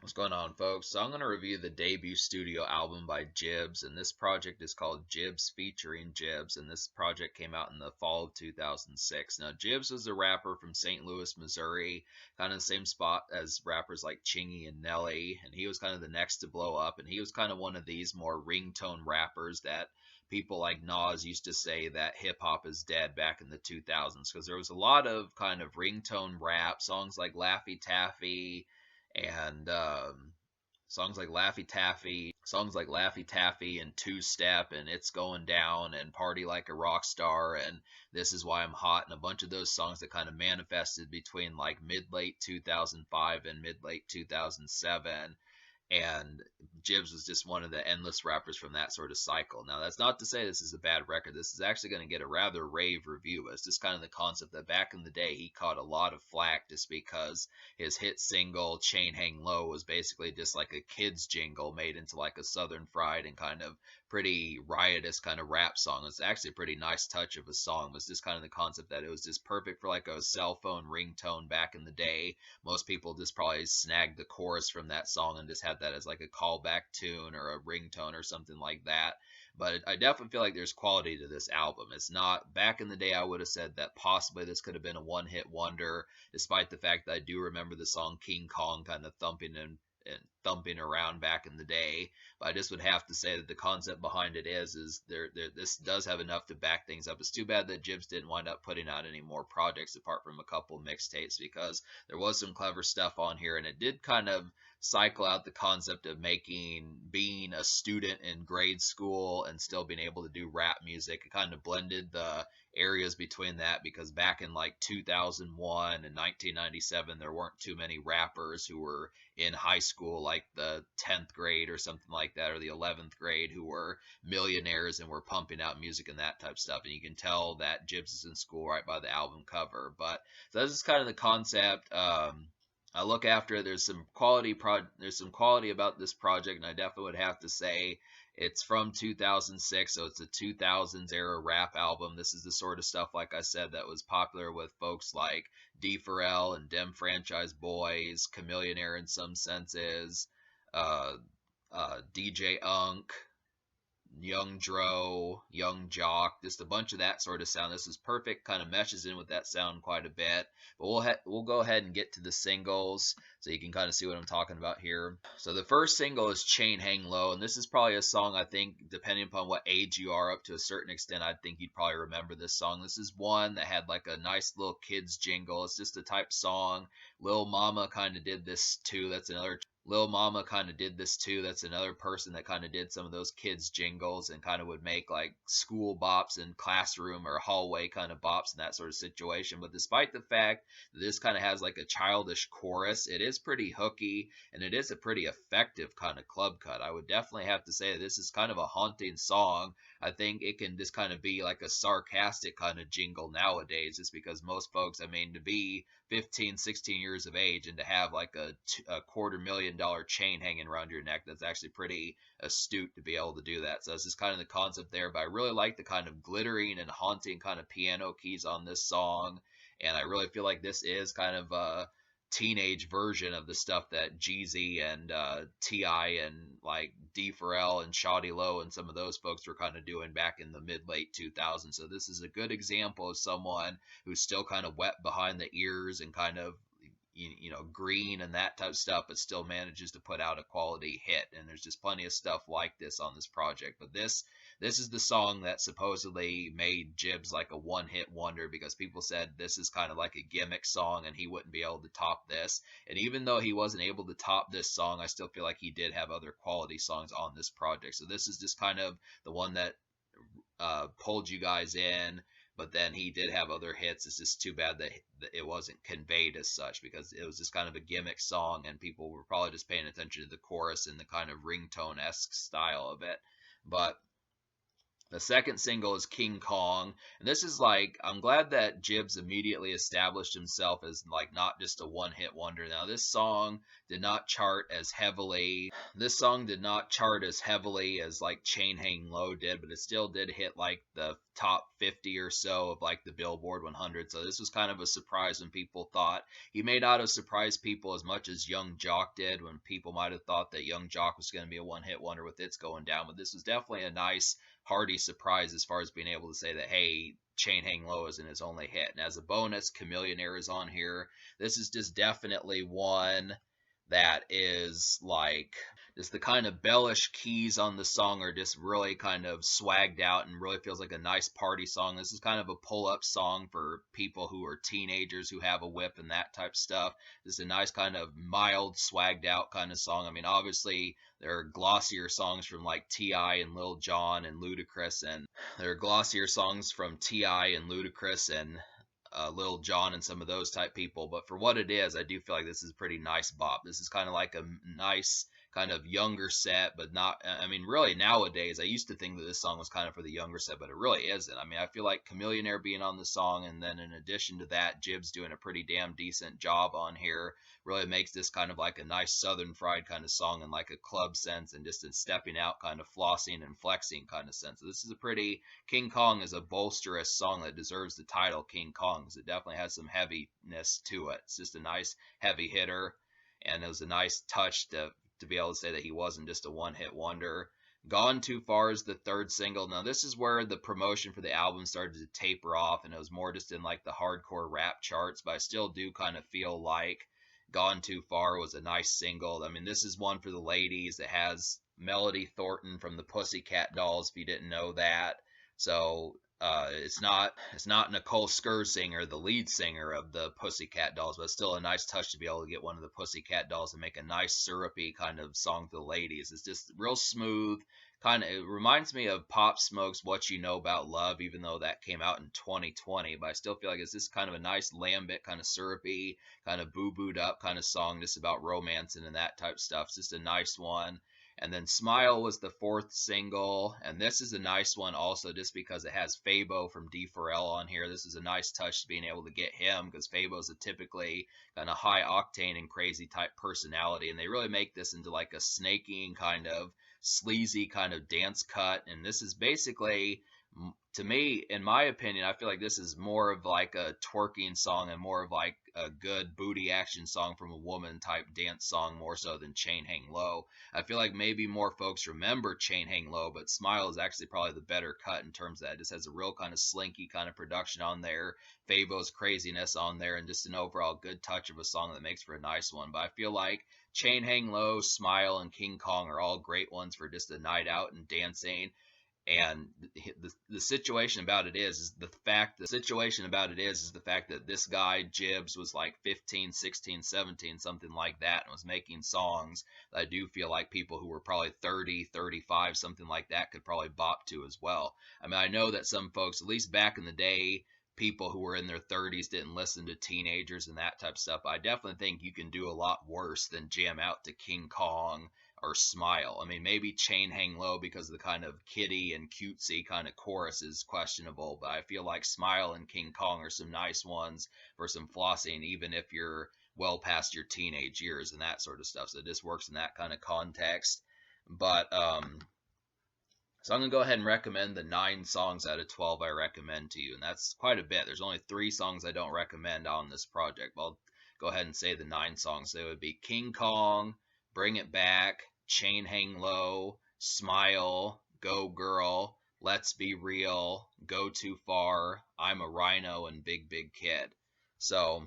What's going on, folks? So I'm going to review the debut studio album by Jibbs, and this project is called Jibbs featuring Jibbs, and this project came out in the fall of 2006. Now, Jibbs was a rapper from St. Louis, Missouri, kind of the same spot as rappers like Chingy and Nelly, and he was kind of the next to blow up, and he was kind of one of these more ringtone rappers that people like Nas used to say that hip hop is dead back in the 2000s because there was a lot of kind of ringtone rap songs like Laffy Taffy and songs like Laffy Taffy and Two Step and It's Going Down and Party Like a Rock Star and This Is Why I'm Hot and a bunch of those songs that kind of manifested between like mid late 2005 and mid late 2007, and Jibbs was just one of the endless rappers from that sort of cycle. Now, that's not to say this is a bad record. This is actually going to get a rather rave review. It's just kind of the concept that back in the day he caught a lot of flack just because his hit single Chain Hang Low was basically just like a kid's jingle made into like a Southern Fried and kind of pretty riotous kind of rap song. It's actually a pretty nice touch of a song. It was just kind of the concept that it was just perfect for like a cell phone ringtone back in the day. Most people just probably snagged the chorus from that song and just had that as like a callback tune or a ringtone or something like that. But I definitely feel like there's quality to this album. It's not, back in the day I would have said that possibly this could have been a one hit wonder, despite the fact that I do remember the song King Kong kind of thumping and thumping around back in the day. But I just would have to say that the concept behind it is there this does have enough to back things up. It's too bad that Jibbs didn't wind up putting out any more projects apart from a couple mixtapes, because there was some clever stuff on here, and it did kind of cycle out the concept of being a student in grade school and still being able to do rap music. It kind of blended the areas between that, because back in like 2001 and 1997 there weren't too many rappers who were in high school, like the 10th grade or something like that, or the 11th grade, who were millionaires and were pumping out music and that type of stuff. And you can tell that Jibbs is in school right by the album cover. But so this is kind of the concept. I look after it. There's some quality about this project, and I definitely would have to say it's from 2006, so it's a 2000s era rap album. This is the sort of stuff, like I said, that was popular with folks like D. Pharrell and Dem Franchise Boys, Chameleonaire in some senses, uh, DJ Unk, Young Dro, Young Jock, just a bunch of that sort of sound. This is perfect, kind of meshes in with that sound quite a bit. But we'll go ahead and get to the singles so you can kind of see what I'm talking about here. So the first single is Chain Hang Low, and this is probably a song, I think, depending upon what age you are, up to a certain extent, I think you'd probably remember this song. This is one that had like a nice little kids jingle. It's just a type song. Lil Mama kind of did this too. Lil Mama kind of did this too. That's another person that kind of did some of those kids jingles and kind of would make like school bops and classroom or hallway kind of bops in that sort of situation. But despite the fact that this kind of has like a childish chorus, it is pretty hooky and it is a pretty effective kind of club cut. I would definitely have to say that this is kind of a haunting song. I think it can just kind of be like a sarcastic kind of jingle nowadays, just because most folks, I mean, to be 15, 16 years of age and to have like a $250,000 chain hanging around your neck, that's actually pretty astute to be able to do that. So this is kind of the concept there, but I really like the kind of glittering and haunting kind of piano keys on this song, and I really feel like this is kind of a teenage version of the stuff that Jeezy and T.I. and like D. Pharrell and Shawty Low and some of those folks were kind of doing back in the mid late 2000s. So this is a good example of someone who's still kind of wet behind the ears and kind of green and that type of stuff, but still manages to put out a quality hit. And there's just plenty of stuff like this on this project. But this is the song that supposedly made Jibbs like a one-hit wonder, because people said this is kind of like a gimmick song and he wouldn't be able to top this. And even though he wasn't able to top this song, I still feel like he did have other quality songs on this project. So this is just kind of the one that pulled you guys in. But then he did have other hits. It's just too bad that it wasn't conveyed as such, because it was just kind of a gimmick song and people were probably just paying attention to the chorus and the kind of ringtone-esque style of it. But The second single is King Kong. And this is like, I'm glad that Jibbs immediately established himself as like not just a one hit wonder. Now, did not chart as heavily. This song did not chart as heavily as like Chain Hang Low did, but it still did hit like the top 50 or so of like the Billboard 100. So this was kind of a surprise when people thought he may not have surprised people as much as Young Jock did, when people might have thought that Young Jock was going to be a one hit wonder with It's Going Down. But this was definitely a nice hearty surprise as far as being able to say that, hey, Chain Hang Low isn't his only hit. And as a bonus, Chameleonaire is on here. This is just definitely one that is like, just the kind of bellish keys on the song are just really kind of swagged out and really feels like a nice party song. This is kind of a pull-up song for people who are teenagers who have a whip and that type stuff. Just a nice kind of mild, swagged out kind of song. I mean, obviously there are glossier songs from like T.I. and Lil Jon and Ludacris, and there are glossier songs from T.I. and Ludacris and Lil Jon and some of those type people. But for what it is, I do feel like this is a pretty nice bop. This is kind of like a nice kind of younger set, but not, I mean, really nowadays, I used to think that this song was kind of for the younger set, but it really isn't. I mean, I feel like Chameleonaire being on the song, and then in addition to that, Jibbs doing a pretty damn decent job on here, really makes this kind of like a nice Southern fried kind of song in like a club sense, and just in stepping out kind of flossing and flexing kind of sense. So this is a pretty, King Kong is a bolsterous song that deserves the title King Kong, because it definitely has some heaviness to it. It's just a nice heavy hitter, and it was a nice touch to be able to say that he wasn't just a one-hit wonder. Gone Too Far is the third single. Now, this is where the promotion for the album started to taper off, and it was more just in like the hardcore rap charts, but I still do kind of feel like Gone Too Far was a nice single. I mean, this is one for the ladies. It has Melody Thornton from the Pussycat Dolls, if you didn't know that. So it's not Nicole Scherzinger, the lead singer of the Pussycat Dolls, but it's still a nice touch to be able to get one of the Pussycat Dolls and make a nice syrupy kind of song for the ladies. It's just real smooth. Kind of, it reminds me of Pop Smoke's "What You Know About Love," even though that came out in 2020. But I still feel like it's just kind of a nice lambic, kind of syrupy, kind of boo-booed up kind of song, just about romancing and that type of stuff. It's just a nice one. And then Smile was the fourth single, and this is a nice one also just because it has Fabo from D4L on here. This is a nice touch to being able to get him, because Fabo's a typically kind of high octane and crazy type personality, and they really make this into like a snaking kind of sleazy kind of dance cut. And this is basically, to me, in my opinion, I feel like this is more of like a twerking song and more of like a good booty action song from a woman type dance song, more so than Chain Hang Low. I feel like maybe more folks remember Chain Hang Low, but Smile is actually probably the better cut in terms of that. It just has a real kind of slinky kind of production on there, Favo's craziness on there, and just an overall good touch of a song that makes for a nice one. But I feel like Chain Hang Low, Smile, and King Kong are all great ones for just a night out and dancing. And the situation about it is the fact that this guy Jibbs was like 15, 16, 17, something like that, and was making songs that I do feel like people who were probably 30, 35, something like that could probably bop to as well. I mean, I know that some folks, at least back in the day, people who were in their 30s didn't listen to teenagers and that type of stuff. But I definitely think you can do a lot worse than jam out to King Kong or Smile. I mean, maybe Chain Hang Low because of the kind of kiddie and cutesy kind of chorus is questionable, but I feel like Smile and King Kong are some nice ones for some flossing, even if you're well past your teenage years and that sort of stuff. So this works in that kind of context. But so I'm going to go ahead and recommend the 9 songs out of 12 I recommend to you, and that's quite a bit. There's only 3 songs I don't recommend on this project, but I'll go ahead and say the 9 songs. They would be King Kong, Bring It Back, Chain Hang Low, Smile, Go Girl, Let's Be Real, Go Too Far, I'm a Rhino, and Big Big Kid. So,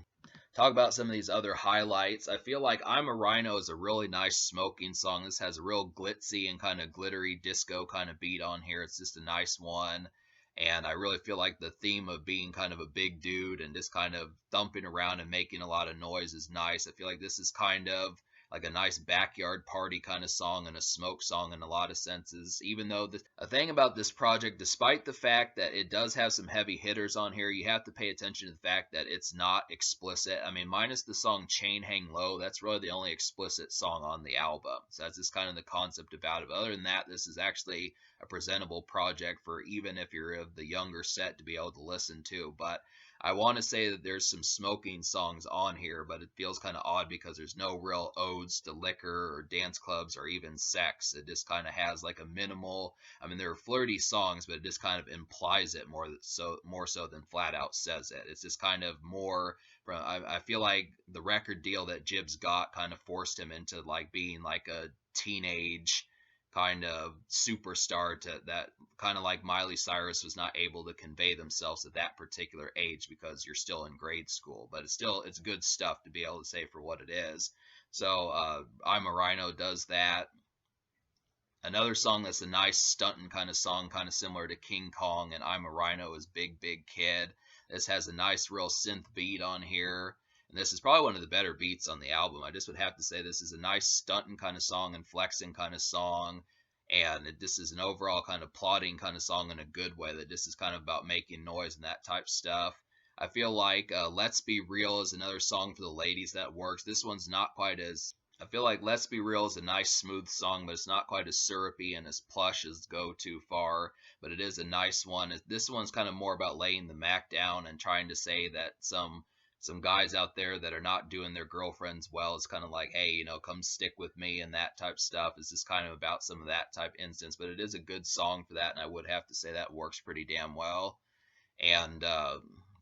talk about some of these other highlights. I feel like I'm a Rhino is a really nice smoking song. This has a real glitzy and kind of glittery disco kind of beat on here. It's just a nice one. And I really feel like the theme of being kind of a big dude and just kind of thumping around and making a lot of noise is nice. I feel like this is kind of like a nice backyard party kind of song and a smoke song in a lot of senses. Even though a thing about this project, despite the fact that it does have some heavy hitters on here, you have to pay attention to the fact that it's not explicit. I mean, minus the song Chain Hang Low, that's really the only explicit song on the album. So that's just kind of the concept about it. But other than that, this is actually a presentable project for even if you're of the younger set to be able to listen to. But I want to say that there's some smoking songs on here, but it feels kind of odd because there's no real odes to liquor or dance clubs or even sex. It just kind of has like a minimal. I mean, there are flirty songs, but it just kind of implies it more so than flat out says it. It's just kind of more. I feel like the record deal that Jibbs got kind of forced him into like being like a teenage kind of superstar to that, kind of like Miley Cyrus was not able to convey themselves at that particular age because you're still in grade school. But it's good stuff to be able to say for what it is. So I'm a Rhino does that. Another song that's a nice stunting kind of song, kind of similar to King Kong and I'm a Rhino is Big Big Kid. This has a nice real synth beat on here. And this is probably one of the better beats on the album. I just would have to say this is a nice stunting kind of song and flexing kind of song. And this is an overall kind of plotting kind of song in a good way, that this is kind of about making noise and that type of stuff. I feel like Let's Be Real is another song for the ladies that works. This one's not quite as I feel like Let's Be Real is a nice smooth song, but it's not quite as syrupy and as plush as Go Too Far, but it is a nice one. This one's kind of more about laying the Mac down and trying to say that some guys out there that are not doing their girlfriends well, it's kind of like, hey, come stick with me and that type stuff. It's just kind of about some of that type instance, but it is a good song for that, and I would have to say that works pretty damn well. And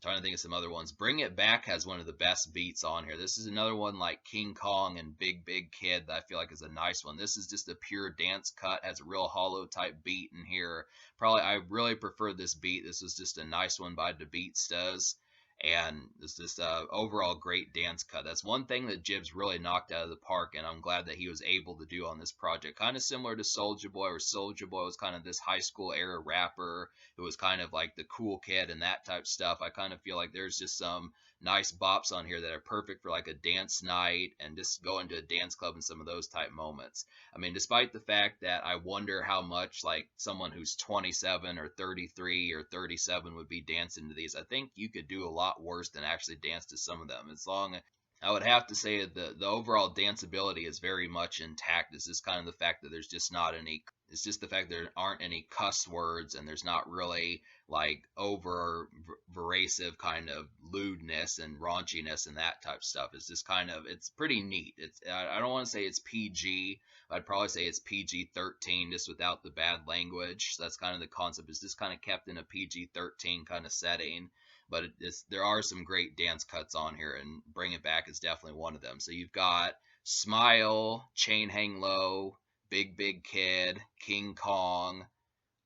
trying to think of some other ones. Bring It Back has one of the best beats on here. This is another one like King Kong and Big Big Kid that I feel like is a nice one. This is just a pure dance cut, has a real hollow type beat in here. Probably I really prefer this beat. This is just a nice one by the Beatstas. And it's just overall great dance cut. That's one thing that Jibbs really knocked out of the park, and I'm glad that he was able to do on this project. Kind of similar to Soulja Boy, where Soulja Boy was kind of this high school era rapper who was kind of like the cool kid and that type stuff. I kind of feel like there's just some nice bops on here that are perfect for like a dance night and just going to a dance club and some of those type moments. I mean, despite the fact that I wonder how much like someone who's 27 or 33 or 37 would be dancing to these, I think you could do a lot worse than actually dance to some of them. As long I would have to say the overall danceability is very much intact. It's just kind of the fact that there's just not any. It's just the fact there aren't any cuss words and there's not really like over abrasive kind of lewdness and raunchiness and that type of stuff. It's just kind of it's pretty neat. I don't want to say it's PG. I'd probably say it's PG-13 just without the bad language. So that's kind of the concept. It's just kind of kept in a PG-13 kind of setting. But there are some great dance cuts on here, and Bring It Back is definitely one of them. So you've got Smile, Chain Hang Low, Big Big Kid, King Kong,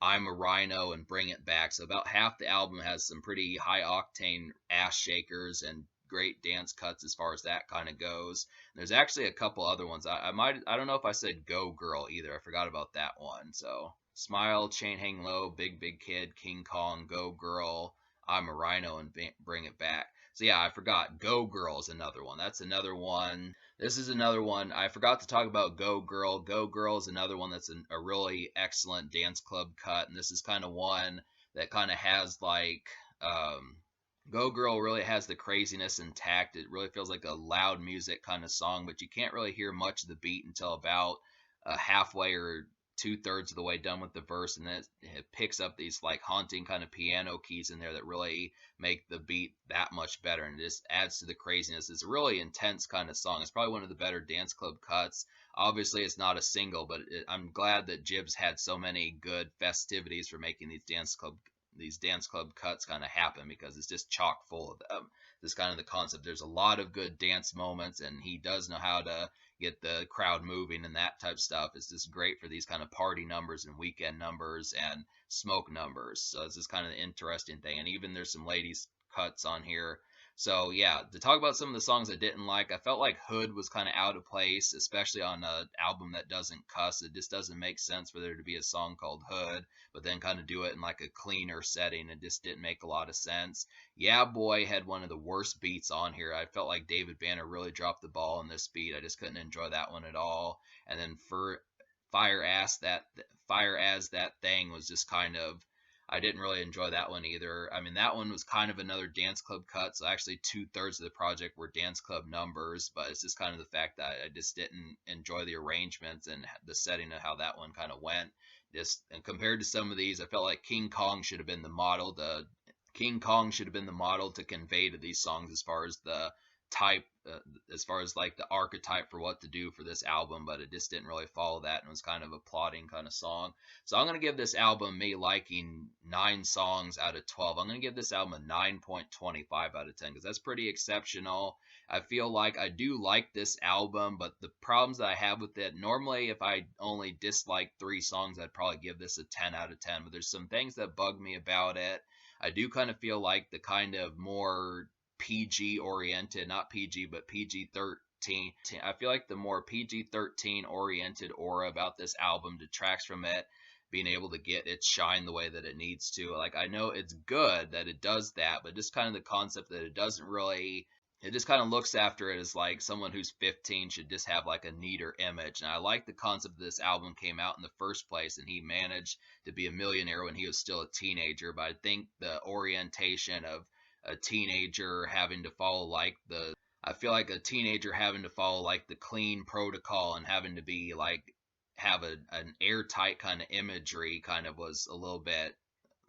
I'm a Rhino, and Bring It Back. So about half the album has some pretty high octane ass shakers and great dance cuts as far as that kind of goes. And there's actually a couple other ones. I don't know if I said Go Girl either. I forgot about that one. So Smile, Chain Hang Low, Big Big Kid, King Kong, Go Girl, I'm a Rhino, and Bring It Back. So yeah, I forgot. Go Girl is another one. That's another one. This is another one. I forgot to talk about Go Girl. Go Girl is another one that's a really excellent dance club cut. And this is kind of one that kind of has like, Go Girl really has the craziness intact. It really feels like a loud music kind of song, but you can't really hear much of the beat until about halfway or 2/3 of the way done with the verse, and then it picks up these like haunting kind of piano keys in there that really make the beat that much better, and it just adds to the craziness. It's a really intense kind of song. It's probably one of the better dance club cuts. Obviously, it's not a single, but I'm glad that Jibbs had so many good festivities for making these dance club cuts kind of happen, because it's just chock full of them. This kind of the concept. There's a lot of good dance moments, and he does know how to get the crowd moving and that type of stuff. It's just great for these kind of party numbers and weekend numbers and smoke numbers. So it's just kind of an interesting thing. And even there's some ladies cuts on here. So yeah, to talk about some of the songs I didn't like, I felt like Hood was kind of out of place, especially on an album that doesn't cuss. It just doesn't make sense for there to be a song called Hood, but then kind of do it in like a cleaner setting. It just didn't make a lot of sense. Yeah, Boy had one of the worst beats on here. I felt like David Banner really dropped the ball on this beat. I just couldn't enjoy that one at all. And then for Fire as that thing was just kind of, I didn't really enjoy that one either. I mean, that one was kind of another dance club cut. So actually, 2/3 of the project were dance club numbers, but it's just kind of the fact that I just didn't enjoy the arrangements and the setting of how that one kind of went. Just and compared to some of these, I felt like King Kong should have been the model to convey to these songs as far as the type, as far as like the archetype for what to do for this album, but it just didn't really follow that and was kind of a plotting kind of song. So I'm going to give this album, me liking 9 songs out of 12. I'm going to give this album a 9.25 out of 10 because that's pretty exceptional. I feel like I do like this album, but the problems that I have with it, normally if I only dislike 3 songs, I'd probably give this a 10 out of 10. But there's some things that bug me about it. I do kind of feel like the kind of more PG oriented, not PG, but PG 13. I feel like the more PG 13 oriented aura about this album detracts from it being able to get its shine the way that it needs to. Like, I know it's good that it does that, but just kind of the concept that it doesn't really, it just kind of looks after it as like someone who's 15 should just have like a neater image. And I like the concept that this album came out in the first place and he managed to be a millionaire when he was still a teenager. But I think the orientation of a teenager having to follow like the, I feel like a teenager having to follow like the clean protocol and having to be like have an airtight kind of imagery kind of was a little bit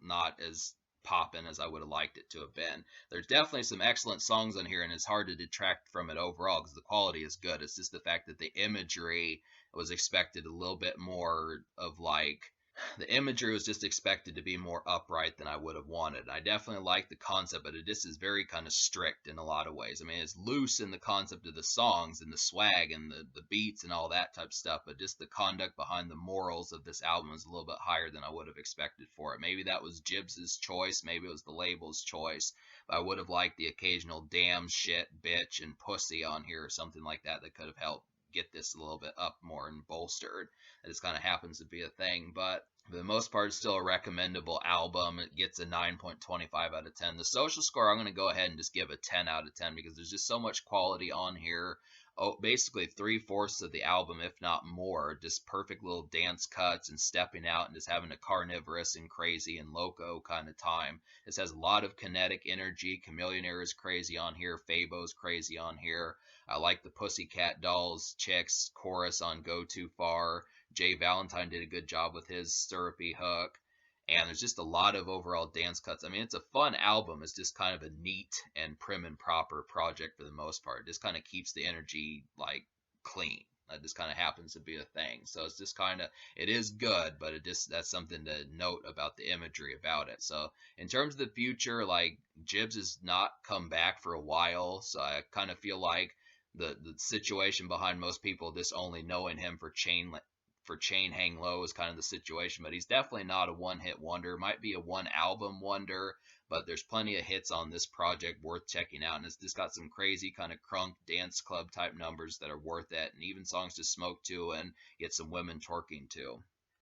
not as poppin' as I would have liked it to have been. There's definitely some excellent songs on here, and it's hard to detract from it overall because the quality is good. It's just the fact that the imagery was expected a little bit more of like, the imagery was just expected to be more upright than I would have wanted. I definitely like the concept, but it just is very kind of strict in a lot of ways. I mean, it's loose in the concept of the songs and the swag and the beats and all that type of stuff, but just the conduct behind the morals of this album is a little bit higher than I would have expected for it. Maybe that was Jibbs's choice, maybe it was the label's choice, but I would have liked the occasional damn, shit, bitch, and pussy on here or something like that that could have helped get this a little bit up more and bolstered. It just kind of happens to be a thing, but for the most part, it's still a recommendable album. It gets a 9.25 out of 10. The social score, I'm going to go ahead and just give a 10 out of 10 because there's just so much quality on here. Oh, basically 3/4 of the album, if not more, just perfect little dance cuts and stepping out and just having a carnivorous and crazy and loco kind of time. This has a lot of kinetic energy. Chameleonaire is crazy on here. Fabo's crazy on here. I like the Pussycat Dolls Chicks chorus on Go Too Far. Jay Valentine did a good job with his syrupy hook. And there's just a lot of overall dance cuts. I mean, it's a fun album. It's just kind of a neat and prim and proper project for the most part. It just kind of keeps the energy like clean. That just kind of happens to be a thing. So it's just kind of, it is good, but it just, that's something to note about the imagery about it. So in terms of the future, like Jibbs has not come back for a while. So I kind of feel like the situation behind most people just only knowing him for Chain Hang Low is kind of the situation, but he's definitely not a one-hit wonder. Might be a one-album wonder, but there's plenty of hits on this project worth checking out, and it's just got some crazy kind of crunk dance club type numbers that are worth it, and even songs to smoke to and get some women twerking to.